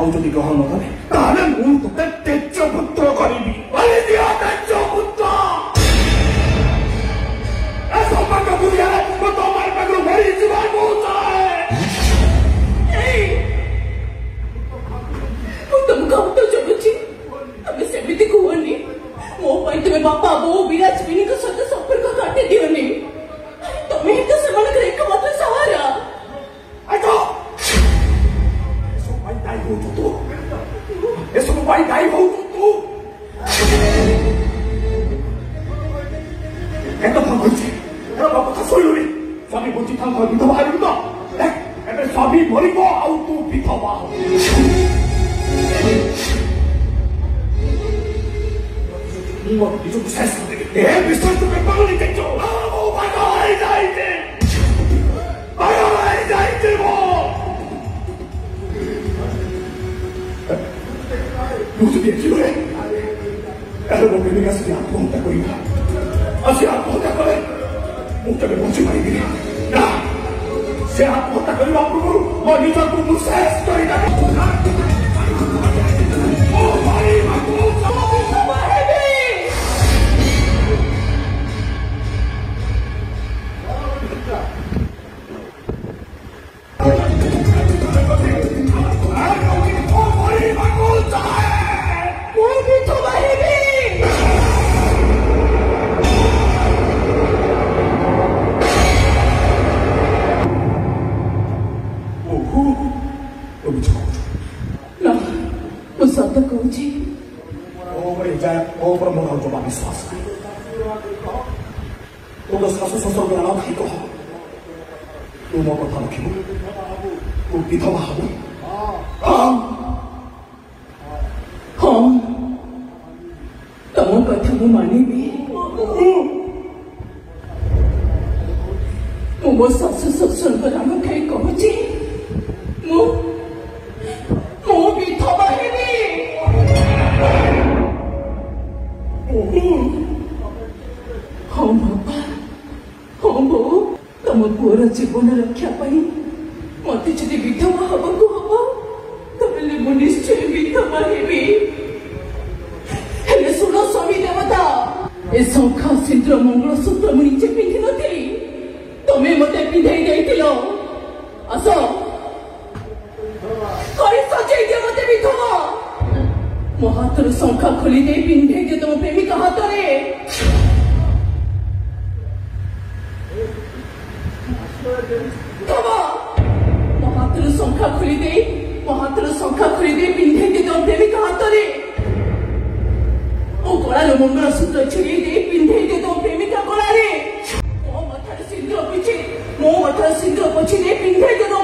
ଆଉ ଯଦି ଗ୍ରହଣ କରେ ତାହେଲେ ମୁଁ ତୋତେ ତେଜପୁତ୍ର କରିବି। ଦିଅ ତେଜପୁତ୍ର। ଏ ସୌଭାଗ୍ୟ ଦୁନିଆରେ ମୁଁ ତମର ପାଖରୁ ମରିଯିବାକୁ ଚାହେଁ। ମୁଁ ତମକୁ ଆଉ ତ ଜଣୁଛି, ତମେ ସେମିତି କୁହନି। ମୋ ପାଇଁ ତୁମେ ବାପା ବୋଉ ବିରାଜବିନୀଙ୍କ ସହିତ ସମ୍ପର୍କ କାଟି ଦିଅନି। ତମେ ହିଁ ତ ସେମାନଙ୍କର ଏକମାତ୍ର ସାହାରା। ଏସବୁ ପାଇଁ ଦାୟୀ ହଉଛୁ ତୁ। ଏସବୁ ପାଇଁ ଦାୟୀ ହଉଛୁ ତୁ। ଏକଥା କହିଛି କଥା ଶୁଣିଲୁନି। ସ୍ୱାମୀ ବଞ୍ଚିଥାନ୍ତ ବିଧବା ହେଲୁ ତ। ଏବେ ସ୍ୱାମୀ ମରିବ ଆଉ ତୁ ବିଧବା ହବୁ। ମୁଁ ନିଜକୁ ଶେଷ କରିଦେବି। ଏ ବିଶ୍ୱାସ ବେପାରୀ ଦେଖିଛୁ। ମୁଁ ପାଗଳ ହେଇଯାଇଛି। ପାଗଳ ହେଇଯାଇଛି ମୁଁ ଯଦି ଏଠି ରହେ ତାହେଲେ ମୋ ପ୍ରେମିକା ସେଠି ଆତ୍ମହତ୍ୟା କରିବା। ଆଉ ସେ ଆତ୍ମହତ୍ୟା କଲେ ମୁଁ ତେବେ ବଞ୍ଚିପାରିବିନି। ନା, ସେ ଆତ୍ମହତ୍ୟା କରିବା ପୂର୍ବରୁ ମୋ ନିଜକୁ ମୁଁ ଶେଷ କରିଦେବି। विश्वास तुम शाशु शशुर को नाम भाई कह तू मो कथा रखिबु तू विधवा हबु। हाँ तम कथा मु मानिबी। मो शाशु शशुर को नाम कहीं कहूची मु विधवा हेबी। हाँ बापा हाँ बो तुम पुअर जीवन रक्षा मत जदि विधवा हवाक हम ताले मु निश्चय विधवा हेबी। हेले शुण स्वामी देवता ए शंखा सिंद्र मंगलसूत्र मु निजे पिंधि नथि तमे मते पिंधाई देइतिलो। आस कई सजाई दे मते विधवा। मो हाथर शंखा खोली दे पिंधाई दे तुम प्रेमिका हाथ रे। मो हाथर शंखा खोली दे पिंधाई दे तुम प्रेमिका हाथ रे। मो गलार मंगलसूत्र छुई दे पिंधाई दे तुम प्रेमिका गलारे। मो माथार सिंदूर पछी दे पिंधाई दे तुम